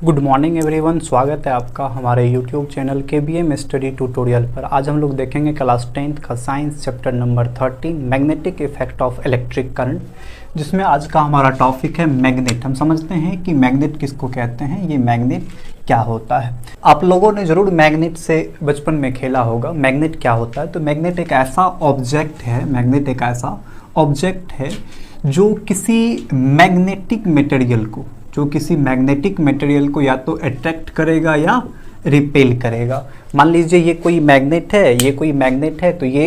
Good morning everyone, स्वागत है आपका हमारे YouTube channel KBM study tutorial पर। आज हम लोग देखेंगे क्लास 10th का science chapter number 13 magnetic effect of electric current, जिसमें आज का हमारा टॉपिक है मैग्नेट। हम समझते हैं कि मैग्नेट किसको कहते हैं, ये मैग्नेट क्या होता है। आप लोगों ने ज़रूर मैग्नेट से बचपन में खेला होगा। मैग्नेट क्या होता है, तो मैग्नेट एक ऐसा ऑब्जेक्ट है, मैग्नेट एक ऐसा ऑब्जेक्ट है जो किसी मैग्नेटिक मटेरियल को या तो अट्रैक्ट करेगा या रिपेल करेगा। मान लीजिए ये कोई मैग्नेट है, तो ये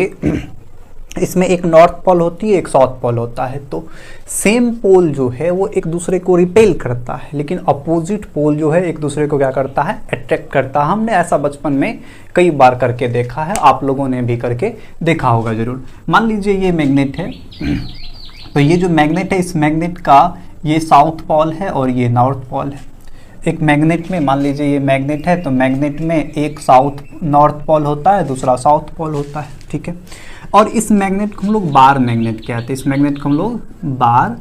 इसमें एक नॉर्थ पोल होती है, एक साउथ पोल होता है। तो सेम पोल जो है वो एक दूसरे को रिपेल करता है, लेकिन अपोजिट पोल जो है एक दूसरे को क्या करता है, अट्रैक्ट करता है। हमने ऐसा बचपन में कई बार करके देखा है, आप लोगों ने भी करके देखा होगा ज़रूर। मान लीजिए ये मैग्नेट है, तो ये जो मैग्नेट है, इस मैग्नेट का ये साउथ पोल है और ये नॉर्थ पोल है। एक मैग्नेट में मान लीजिए ये मैग्नेट है, तो मैग्नेट में एक नॉर्थ पोल होता है, दूसरा साउथ पोल होता है, ठीक है। और इस मैग्नेट को हम लोग बार मैग्नेट कहते हैं। इस मैग्नेट को हम लोग बार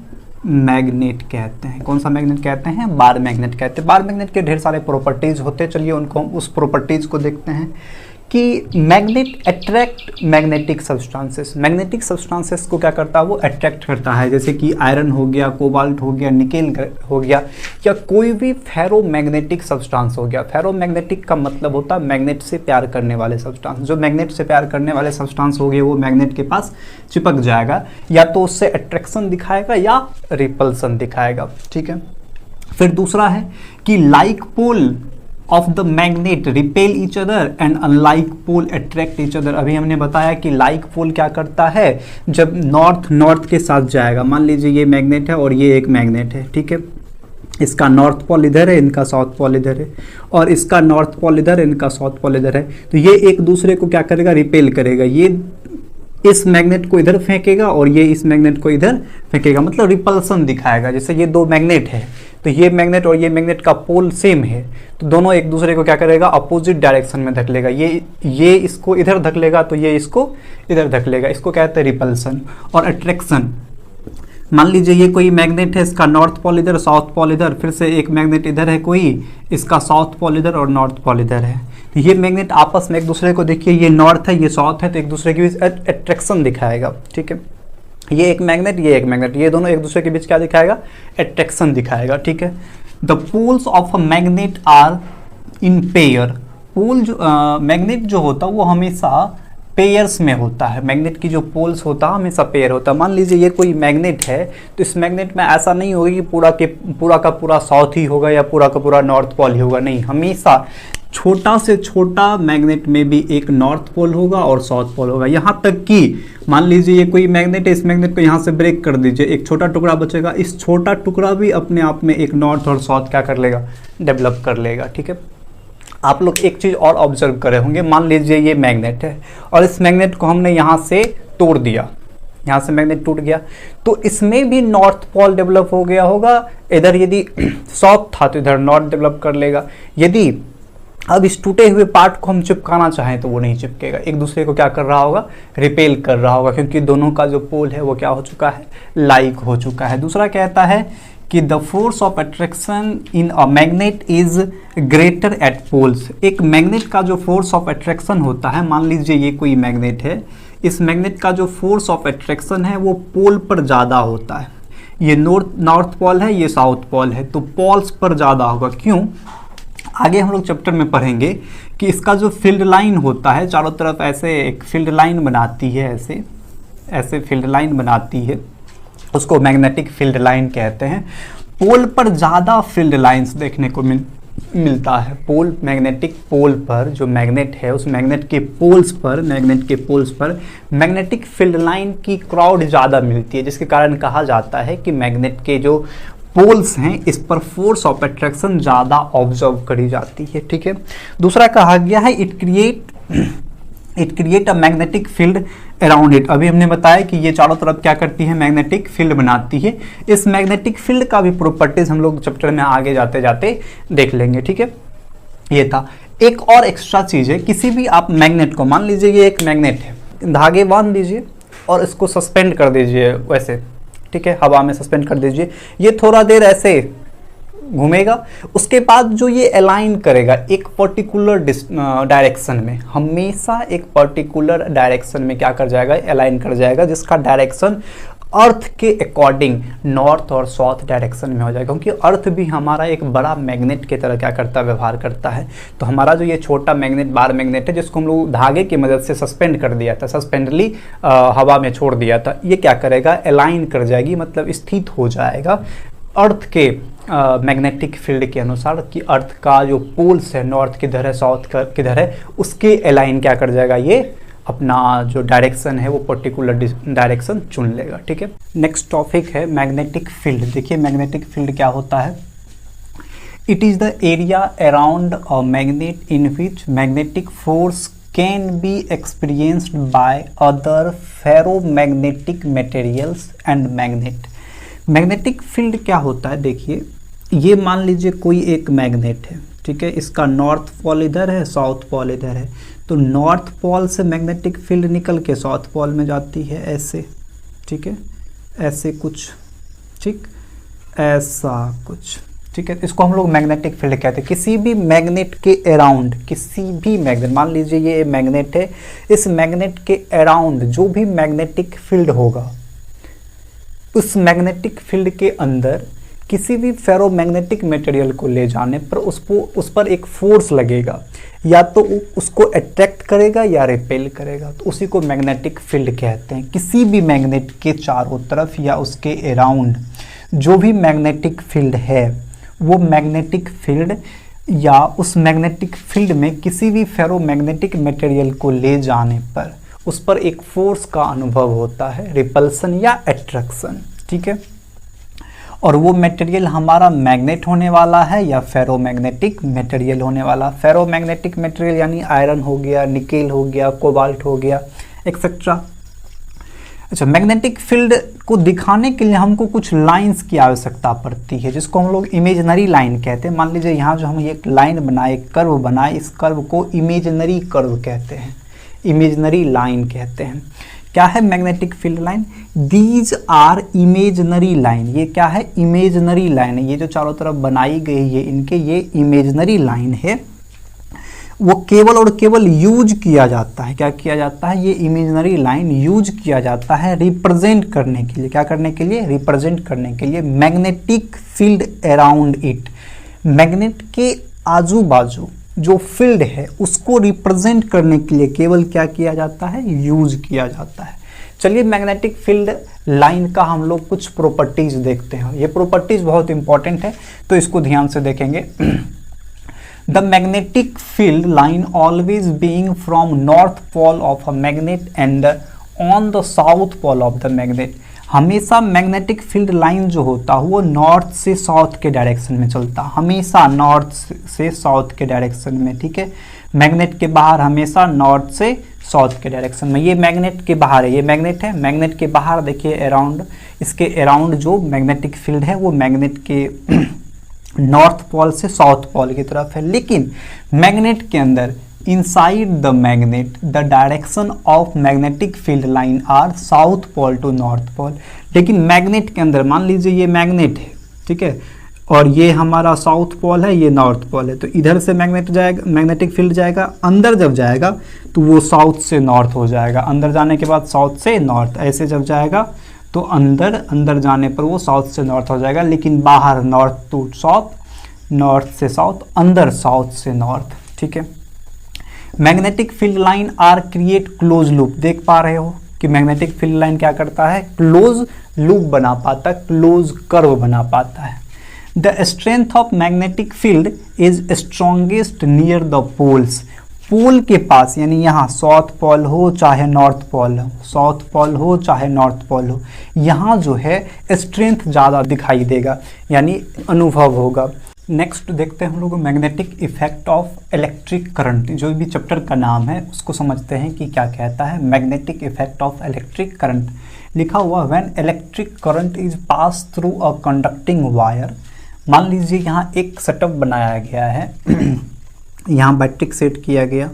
मैग्नेट कहते हैं। कौन सा मैग्नेट कहते हैं, बार मैग्नेट कहते हैं। बार मैग्नेट के ढेर सारे प्रॉपर्टीज होते हैं, चलिए उनको उस प्रॉपर्टीज को देखते हैं कि मैग्नेट अट्रैक्ट मैग्नेटिक सब्सटेंसेस को क्या करता है, वो अट्रैक्ट करता है। जैसे कि आयरन हो गया, कोबाल्ट हो गया, निकेल हो गया, या कोई भी फेरोमैग्नेटिक सब्सटेंस हो गया। फेरोमैग्नेटिक का मतलब होता है मैग्नेट से प्यार करने वाले सब्सटेंस। जो मैग्नेट से प्यार करने वाले सब्सटेंस हो गए वो मैग्नेट के पास चिपक जाएगा, या तो उससे अट्रैक्शन दिखाएगा या रिपल्सन दिखाएगा, ठीक है। फिर दूसरा है कि like pole of the magnet repel each other and unlike pole attract each other. अभी हमने बताया कि लाइक पोल क्या करता है, जब नॉर्थ के साथ जाएगा। मान लीजिए ये मैग्नेट है और ये एक मैग्नेट है, ठीक है। इसका नॉर्थ पोल इधर है, इनका साउथ पोल इधर है, और इसका नॉर्थ पोल इधर है, इनका साउथ पोल इधर है। तो ये एक दूसरे को क्या करेगा, रिपेल करेगा। ये इस मैग्नेट को इधर फेंकेगा और ये इस मैग्नेट को इधर फेंकेगा, मतलब रिपल्सन दिखाएगा। जैसे ये दो मैग्नेट है, तो ये मैग्नेट और ये मैग्नेट का पोल सेम है, तो दोनों एक दूसरे को क्या करेगा, अपोजिट डायरेक्शन में धकेलेगा। ये इसको इधर धकेलेगा तो ये इसको इधर धकेलेगा। इसको कहते हैं रिपल्सन। और अट्रैक्शन, मान लीजिए ये कोई मैग्नेट है, इसका नॉर्थ पोल इधर, साउथ पोल इधर, फिर से एक मैग्नेट इधर है कोई, इसका साउथ पोल इधर और नॉर्थ पोल इधर है। तो ये मैग्नेट आपस में एक दूसरे को, देखिए ये नॉर्थ है, ये साउथ है, तो एक दूसरे के बीच अट्रैक्शन दिखाएगा, ठीक है। ये एक मैग्नेट, ये दोनों एक दूसरे के बीच क्या दिखाएगा, अट्रैक्शन दिखाएगा, ठीक है। The poles of a magnet are in pair. Pole जो मैग्नेट जो होता है वो हमेशा पेयर्स में होता है। मैग्नेट की जो पोल्स होता है हमेशा पेयर होता है। मान लीजिए ये कोई मैग्नेट है, तो इस मैग्नेट में ऐसा नहीं होगा कि पूरा का पूरा साउथ ही होगा या पूरा का पूरा नॉर्थ पोल ही होगा, नहीं। हमेशा छोटा से छोटा मैग्नेट में भी एक नॉर्थ पोल होगा और साउथ पोल होगा। यहाँ तक कि मान लीजिए ये कोई मैग्नेट है, इस मैग्नेट को यहाँ से ब्रेक कर दीजिए, एक छोटा टुकड़ा बचेगा, इस छोटा टुकड़ा भी अपने आप में एक नॉर्थ और साउथ क्या कर लेगा, डेवलप कर लेगा, ठीक है। आप लोग एक चीज़ और ऑब्जर्व करे होंगे, मान लीजिए ये मैग्नेट है और इस मैग्नेट को हमने यहाँ से तोड़ दिया, यहाँ से मैग्नेट टूट गया, तो इसमें भी नॉर्थ पोल डेवलप हो गया होगा। इधर यदि साउथ था तो इधर नॉर्थ डेवलप कर लेगा। यदि अब इस टूटे हुए पार्ट को हम चिपकाना चाहें तो वो नहीं चिपकेगा, एक दूसरे को क्या कर रहा होगा, रिपेल कर रहा होगा, क्योंकि दोनों का जो पोल है वो क्या हो चुका है, लाइक हो चुका है। दूसरा कहता है कि the force of attraction in a magnet is greater at poles. एक मैग्नेट का जो फोर्स ऑफ अट्रैक्शन होता है, मान लीजिए ये कोई मैग्नेट है, इस मैग्नेट का जो फोर्स ऑफ अट्रैक्शन है वो पोल पर ज़्यादा होता है। ये नॉर्थ पोल है, ये साउथ पोल है, तो पोल्स पर ज़्यादा होगा। क्यों, आगे हम लोग चैप्टर में पढ़ेंगे कि इसका जो फील्ड लाइन होता है, चारों तरफ ऐसे एक फील्ड लाइन बनाती है, ऐसे फील्ड लाइन बनाती है, उसको मैग्नेटिक फील्ड लाइन कहते हैं। पोल पर ज़्यादा फील्ड लाइंस देखने को मिलता है। मैग्नेटिक पोल पर जो मैग्नेट है, उस मैग्नेट के पोल्स पर मैग्नेटिक फील्ड लाइन की क्राउड ज़्यादा मिलती है, जिसके कारण कहा जाता है कि मैग्नेट के जो पोल्स हैं इस पर फोर्स ऑफ अट्रैक्शन ज़्यादा ऑब्जर्व करी जाती है, ठीक है। दूसरा कहा गया है it create a magnetic field around it. अभी हमने बताया कि ये चारों तरफ क्या करती है, मैग्नेटिक फील्ड बनाती है। इस मैग्नेटिक फील्ड का भी प्रॉपर्टीज हम लोग चैप्टर में आगे जाते जाते देख लेंगे, ठीक है। ये था। एक और एक्स्ट्रा चीज़ है, किसी भी आप मैग्नेट को, मान लीजिए ये एक मैग्नेट है, धागे बांध दीजिए और इसको सस्पेंड कर दीजिए वैसे, ठीक है, हवा में सस्पेंड कर दीजिए। ये थोड़ा देर ऐसे घूमेगा। उसके बाद जो ये अलाइन करेगा एक पर्टिकुलर डायरेक्शन में, हमेशा एक पर्टिकुलर डायरेक्शन में क्या कर जाएगा, अलाइन कर जाएगा, जिसका डायरेक्शन अर्थ के अकॉर्डिंग नॉर्थ और साउथ डायरेक्शन में हो जाएगा। क्योंकि अर्थ भी हमारा एक बड़ा मैग्नेट की तरह क्या करता है, व्यवहार करता है। तो हमारा जो ये छोटा मैग्नेट, बार मैग्नेट है, जिसको हम लोग धागे की मदद से सस्पेंड कर दिया था, सस्पेंडली हवा में छोड़ दिया था, ये क्या करेगा, अलाइन कर जाएगी, मतलब स्थित हो जाएगा अर्थ के मैग्नेटिक फील्ड के अनुसार, कि अर्थ का जो पोल्स है, नॉर्थ किधर है, साउथ किधर है, उसके अलाइन क्या कर जाएगा, ये अपना जो डायरेक्शन है वो पर्टिकुलर डायरेक्शन चुन लेगा। ठीक है, नेक्स्ट टॉपिक है मैग्नेटिक फील्ड। देखिए मैग्नेटिक फील्ड क्या होता है, it is the area around a magnet in which magnetic force can be experienced by other ferromagnetic materials and magnet. Magnetic field क्या होता है, देखिए ये मान लीजिए कोई एक मैग्नेट है, ठीक है, इसका नॉर्थ पोल इधर है, साउथ पोल इधर है, तो नॉर्थ पोल से मैग्नेटिक फील्ड निकल के साउथ पोल में जाती है ऐसे, ठीक है, ऐसे कुछ, ठीक, ऐसा कुछ, ठीक है, इसको हम लोग मैग्नेटिक फील्ड कहते हैं। किसी भी मैग्नेट के अराउंड, किसी भी मैग्नेट, मान लीजिए ये मैग्नेट है, इस मैग्नेट के अराउंड जो भी मैग्नेटिक फील्ड होगा, उस मैग्नेटिक फील्ड के अंदर किसी भी फेरोमैग्नेटिक मटेरियल को ले जाने पर उस पर एक फोर्स लगेगा, या तो उसको अट्रैक्ट करेगा या रिपेल करेगा, तो उसी को मैग्नेटिक फील्ड कहते हैं। किसी भी मैग्नेट के चारों तरफ या उसके अराउंड जो भी मैग्नेटिक फील्ड है, वो मैग्नेटिक फील्ड या उस मैग्नेटिक फील्ड में किसी भी फेरोमैग्नेटिक मटेरियल को ले जाने पर उस पर एक फोर्स का अनुभव होता है, रिपल्सन या अट्रैक्शन। ठीक है, और वो मटेरियल हमारा मैग्नेट होने वाला है या फेरोमैग्नेटिक मटेरियल होने वाला। फेरोमैग्नेटिक मटेरियल यानी आयरन हो गया, निकेल हो गया, कोबाल्ट हो गया, एक्सेट्रा। अच्छा, मैग्नेटिक फील्ड को दिखाने के लिए हमको कुछ लाइंस की आवश्यकता पड़ती है, जिसको हम लोग इमेजिनरी लाइन कहते हैं। मान लीजिए यहाँ जो हम एक लाइन बनाए, एक कर्व बनाए, इस कर्व को इमेजिनरी कर्व कहते हैं, इमेजिनरी लाइन कहते हैं। क्या है magnetic field line? These are imaginary line. ये क्या है? इमेजिनरी लाइन है। ये जो चारों तरफ बनाई गई है इनके, ये इमेजिनरी लाइन है। वो केवल और केवल यूज किया जाता है, क्या किया जाता है? ये इमेजिनरी लाइन यूज किया जाता है रिप्रेजेंट करने के लिए। क्या करने के लिए? रिप्रेजेंट करने के लिए magnetic field around it. Magnet के आजू बाजू जो फील्ड है उसको रिप्रेजेंट करने के लिए केवल क्या किया जाता है? यूज किया जाता है। चलिए मैग्नेटिक फील्ड लाइन का हम लोग कुछ प्रॉपर्टीज देखते हैं। ये प्रॉपर्टीज बहुत इंपॉर्टेंट है, तो इसको ध्यान से देखेंगे। The magnetic field line always being from north pole of a magnet and on the south pole of the magnet. हमेशा मैग्नेटिक फील्ड लाइन जो होता है वो नॉर्थ से साउथ के डायरेक्शन में चलता, हमेशा नॉर्थ से साउथ के डायरेक्शन में। ठीक है, मैग्नेट के बाहर हमेशा नॉर्थ से साउथ के डायरेक्शन में। ये मैग्नेट के बाहर है, ये मैग्नेट है, मैग्नेट के बाहर देखिए अराउंड, इसके अराउंड जो मैग्नेटिक फील्ड है वो मैग्नेट के नॉर्थ पोल से साउथ पोल की तरफ है। लेकिन मैग्नेट के अंदर inside the magnet the direction of magnetic field line are south pole to north pole. लेकिन मैग्नेट के अंदर मान लीजिए ये मैग्नेट है, ठीक है, और ये हमारा साउथ पोल है, ये नॉर्थ पोल है, तो इधर से मैग्नेट जाएगा, मैग्नेटिक फील्ड जाएगा, अंदर जब जाएगा तो वो साउथ से नॉर्थ हो जाएगा, अंदर जाने के बाद साउथ से नॉर्थ, ऐसे जब जाएगा तो अंदर जाने पर वो साउथ से नॉर्थ हो जाएगा। लेकिन बाहर नॉर्थ टू साउथ, नॉर्थ से साउथ, अंदर साउथ से नॉर्थ। ठीक है, magnetic field line are create close loop. देख पा रहे हो कि मैग्नेटिक फील्ड लाइन क्या करता है? क्लोज लूप बना पाता, क्लोज कर्व बना पाता है। The strength of magnetic field is strongest near the poles. Pole के पास, यानी यहाँ साउथ पोल हो चाहे नॉर्थ पोल हो, साउथ पोल हो चाहे नॉर्थ पोल हो, यहाँ जो है स्ट्रेंथ ज़्यादा दिखाई देगा, यानी अनुभव होगा। नेक्स्ट देखते हैं हम लोग magnetic effect of electric current. जो भी चैप्टर का नाम है उसको समझते हैं कि क्या कहता है। Magnetic effect of electric current लिखा हुआ, when electric current is pass through a conducting wire. मान लीजिए यहाँ एक सेटअप बनाया गया है, यहाँ बैटरी सेट किया गया,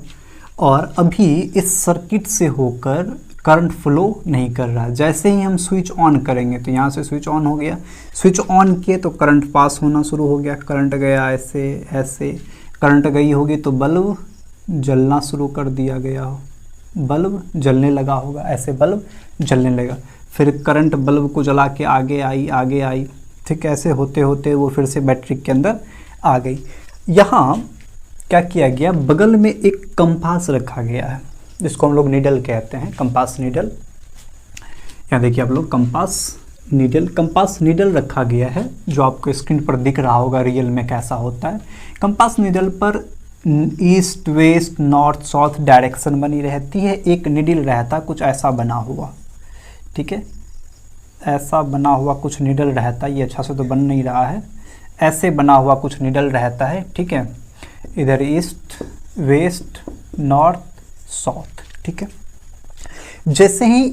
और अभी इस सर्किट से होकर करंट फ्लो नहीं कर रहा। जैसे ही हम स्विच ऑन करेंगे तो यहाँ से स्विच ऑन हो गया, स्विच ऑन किए तो करंट पास होना शुरू हो गया, करंट गया ऐसे ऐसे, करंट गई होगी तो बल्ब जलना शुरू कर दिया गया हो, बल्ब जलने लगा होगा, ऐसे बल्ब जलने लगा, फिर करंट बल्ब को जला के आगे आई, ठीक, ऐसे होते होते वो फिर से बैटरी के अंदर आ गई। यहाँ क्या किया गया, बगल में एक कंपास रखा गया है जिसको हम लोग नीडल कहते हैं, कंपास नीडल। यहाँ देखिए आप लोग कंपास नीडल रखा गया है जो आपको स्क्रीन पर दिख रहा होगा रियल में कैसा होता है। कंपास नीडल पर east west north south direction बनी रहती है। एक नीडल रहता कुछ ऐसा बना हुआ, ठीक है, ऐसा बना हुआ कुछ नीडल रहता है, ये अच्छा से तो बन नहीं रहा है, ऐसे बना हुआ कुछ नीडल रहता है, ठीक है, इधर ईस्ट वेस्ट नॉर्थ साउथ, ठीक है। जैसे ही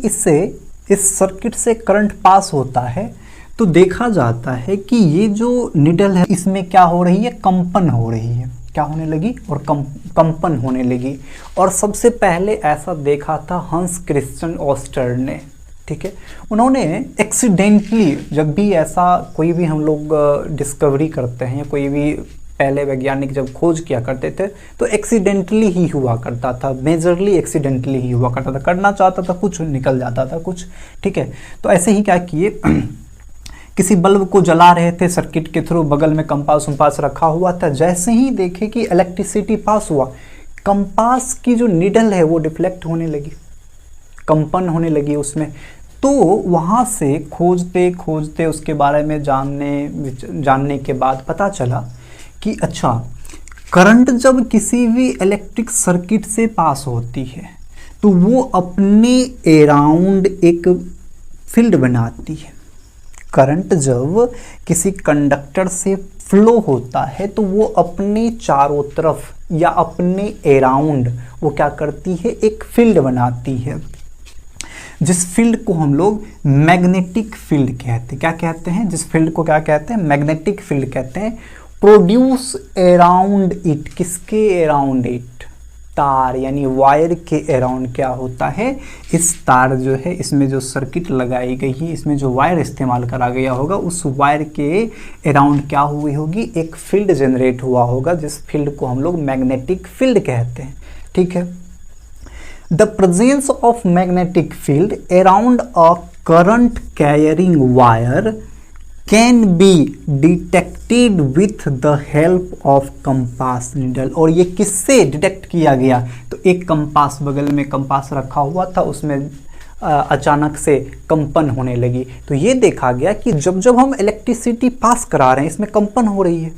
इस सर्किट से करंट पास होता है तो देखा जाता है कि ये जो निडल है इसमें क्या हो रही है, कंपन हो रही है, क्या होने लगी, और कंपन होने लगी। और सबसे पहले ऐसा देखा था हंस क्रिश्चियन ओस्टर ने, ठीक है। उन्होंने एक्सीडेंटली, जब भी ऐसा कोई भी हम लोग डिस्कवरी करते हैं या कोई भी पहले वैज्ञानिक जब खोज किया करते थे तो एक्सीडेंटली ही हुआ करता था, मेजरली एक्सीडेंटली ही हुआ करता था, करना चाहता था कुछ निकल जाता था कुछ, ठीक है। तो ऐसे ही क्या किए किसी बल्ब को जला रहे थे सर्किट के थ्रू, बगल में कंपास रखा हुआ था, जैसे ही देखे कि इलेक्ट्रिसिटी पास हुआ, कंपास की जो नीडल है वो डिफ्लेक्ट होने लगी, कंपन होने लगी उसमें। तो वहाँ से खोजते खोजते उसके बारे में जानने के बाद पता चला कि अच्छा, करंट जब किसी भी इलेक्ट्रिक सर्किट से पास होती है तो वो अपने अराउंड एक फील्ड बनाती है। करंट जब किसी कंडक्टर से फ्लो होता है तो वो अपने चारों तरफ या अपने अराउंड वो क्या करती है, एक फील्ड बनाती है, जिस फील्ड को हम लोग मैग्नेटिक फील्ड कहते हैं। क्या कहते हैं, जिस फील्ड को क्या कहते हैं, मैग्नेटिक फील्ड कहते हैं। प्रोड्यूस अराउंड इट, किसके अराउंड इट, तार यानी वायर के अराउंड क्या होता है, इस तार जो है इसमें जो सर्किट लगाई गई है, इसमें जो वायर इस्तेमाल करा गया होगा, उस वायर के अराउंड क्या हुई होगी, एक फील्ड जनरेट हुआ होगा, जिस फील्ड को हम लोग मैग्नेटिक फील्ड कहते हैं, ठीक है। The presence of magnetic field around a current carrying wire can be detected with the help of compass needle. और ये किससे डिटेक्ट किया गया, तो एक कंपास, बगल में कंपास रखा हुआ था, उसमें अचानक से कंपन होने लगी। तो ये देखा गया कि जब जब हम इलेक्ट्रिसिटी पास करा रहे हैं इसमें कंपन हो रही है,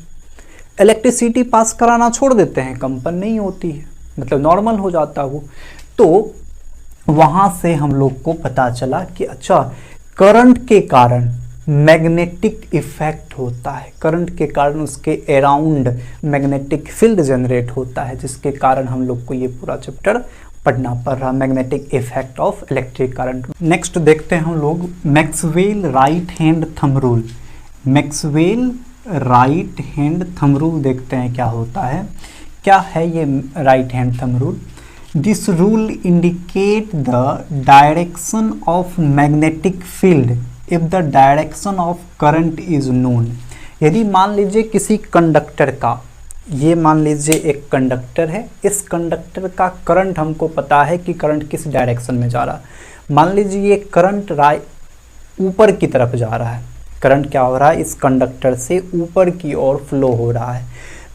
इलेक्ट्रिसिटी पास कराना छोड़ देते हैं कंपन नहीं होती है, मतलब नॉर्मल हो जाता वो। तो वहाँ से हम लोग को पता चला कि अच्छा, करंट के कारण मैग्नेटिक इफेक्ट होता है, करंट के कारण उसके अराउंड मैग्नेटिक फील्ड जनरेट होता है, जिसके कारण हम लोग को ये पूरा चैप्टर पढ़ना पड़ रहा, magnetic effect of electric current. Next देखते हैं हम लोग Maxwell right hand thumb rule. Maxwell right hand thumb rule देखते हैं क्या होता है, क्या है ये right hand thumb rule. This rule indicate the direction of magnetic field if the direction of current is known. यदि मान लीजिए किसी कंडक्टर का, ये मान लीजिए एक कंडक्टर है, इस कंडक्टर का करंट हमको पता है कि करंट किस डायरेक्शन में जा रहा है। मान लीजिए ये करंट ऊपर की तरफ जा रहा है, करंट क्या हो रहा है, इस कंडक्टर से ऊपर की ओर फ्लो हो रहा है।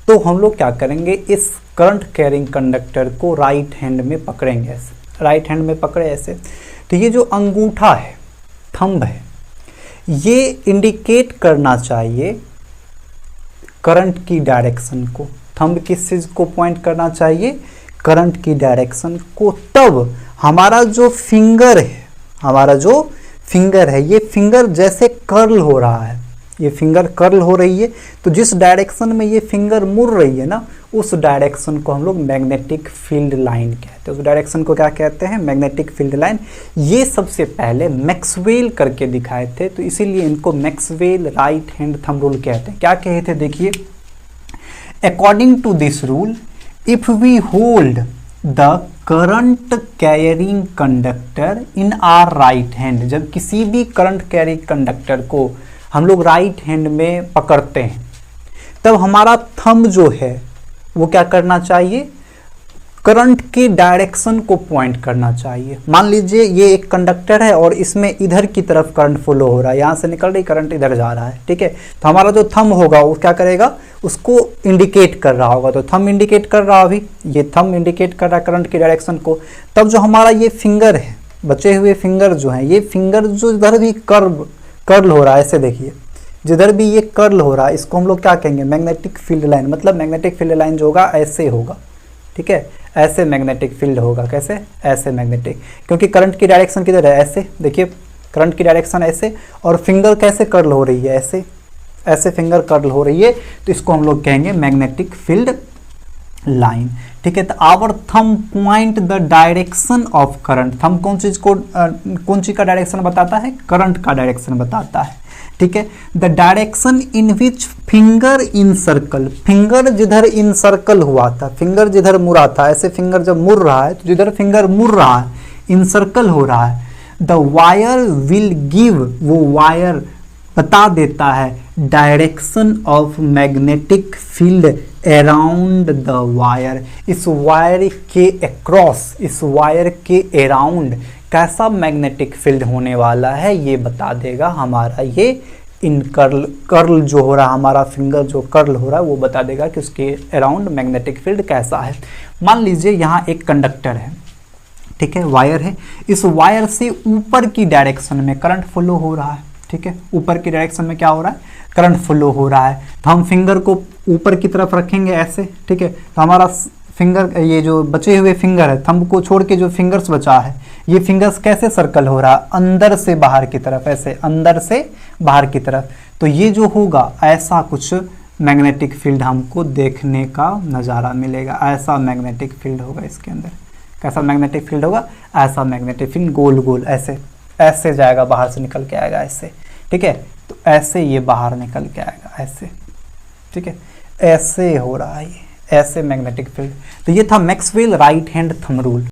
तो हम लोग क्या करेंगे, इस करंट कैरिंग कंडक्टर को राइट हैंड में पकड़ेंगे, ऐसे राइट हैंड में पकड़े ऐसे। तो ये जो अंगूठा है, थंब है, ये इंडिकेट करना चाहिए करंट की डायरेक्शन को। थंब किस चीज़ को पॉइंट करना चाहिए, करंट की डायरेक्शन को। तब हमारा जो फिंगर है, ये फिंगर जैसे कर्ल हो रहा है, ये फिंगर कर्ल हो रही है, तो जिस डायरेक्शन में ये फिंगर मुड़ रही है ना, उस डायरेक्शन को हम लोग मैग्नेटिक फील्ड लाइन कहते हैं। उस डायरेक्शन को क्या कहते हैं, मैग्नेटिक फील्ड लाइन। ये सबसे पहले मैक्सवेल करके दिखाए थे, तो इसीलिए इनको Maxwell right hand thumb rule कहते हैं। क्या कहे थे, देखिए, according to this rule if we hold the current carrying conductor in our right hand, जब किसी भी करंट कैरिंग कंडक्टर को हम लोग राइट हैंड में पकड़ते हैं तब हमारा थंब जो है वो क्या करना चाहिए, करंट के डायरेक्शन को पॉइंट करना चाहिए। मान लीजिए ये एक कंडक्टर है और इसमें इधर की तरफ करंट फ्लो हो रहा है, यहाँ से निकल रही करंट इधर जा रहा है, ठीक है। तो हमारा जो थंब होगा वो क्या करेगा, उसको इंडिकेट कर रहा होगा। तो थंब इंडिकेट कर रहा, अभी ये थंब इंडिकेट कर रहा है करंट की डायरेक्शन को। तब जो हमारा ये फिंगर है, बचे हुए फिंगर जो है, ये फिंगर जो इधर भी कर्ल हो रहा है, ऐसे देखिए जिधर भी ये कर्ल हो रहा है इसको हम लोग क्या कहेंगे, मैग्नेटिक फील्ड लाइन। मतलब मैग्नेटिक फील्ड लाइन जो होगा ऐसे होगा, ठीक है, ऐसे मैग्नेटिक फील्ड होगा। कैसे, ऐसे मैग्नेटिक, क्योंकि करंट की डायरेक्शन किधर है, ऐसे देखिए करंट की डायरेक्शन ऐसे, और फिंगर कैसे कर्ल हो रही है, ऐसे, ऐसे फिंगर कर्ल हो रही है, तो इसको हम लोग कहेंगे मैग्नेटिक फील्ड लाइन, ठीक है। तो our thumb point the direction of current, thumb कौन चीज का डायरेक्शन बताता है, करंट का डायरेक्शन बताता है, ठीक है। The direction in which finger in circle, finger जिधर इन सर्कल हुआ था, फिंगर जिधर मुड़ा था, ऐसे फिंगर जब मुड़ रहा है तो जिधर फिंगर मुड़ रहा है, इन सर्कल हो रहा है, द वायर विल गिव, वो वायर बता देता है direction of magnetic field around the wire, इस वायर के अक्रॉस, इस वायर के अराउंड कैसा मैग्नेटिक फील्ड होने वाला है ये बता देगा हमारा ये इन कर्ल जो हो रहा है, हमारा फिंगर जो कर्ल हो रहा है वो बता देगा कि उसके अराउंड मैग्नेटिक फील्ड कैसा है। मान लीजिए यहाँ एक कंडक्टर है, ठीक है, वायर है, इस वायर से ऊपर की डायरेक्शन में करंट फ्लो हो रहा है, ठीक है, ऊपर की डायरेक्शन में क्या हो रहा है, करंट फ्लो हो रहा है। तो हम फिंगर को ऊपर की तरफ रखेंगे ऐसे, ठीक है, तो हमारा फिंगर, ये जो बचे हुए फिंगर है, थंब को छोड़ के जो फिंगर्स बचा है, ये फिंगर्स कैसे सर्कल हो रहा है, अंदर से बाहर की तरफ, ऐसे अंदर से बाहर की तरफ। तो ये जो होगा ऐसा कुछ मैग्नेटिक फील्ड हमको देखने का नज़ारा मिलेगा, ऐसा मैग्नेटिक फील्ड होगा इसके अंदर। कैसा मैग्नेटिक फील्ड होगा, ऐसा मैग्नेटिक फील्ड, गोल गोल ऐसे, ऐसे जाएगा, बाहर से निकल के आएगा ऐसे, ठीक है। तो ऐसे ये बाहर निकल के आएगा ऐसे, ठीक है, ऐसे हो रहा है ये, ऐसे मैग्नेटिक फील्ड। तो ये था Maxwell right hand thumb rule.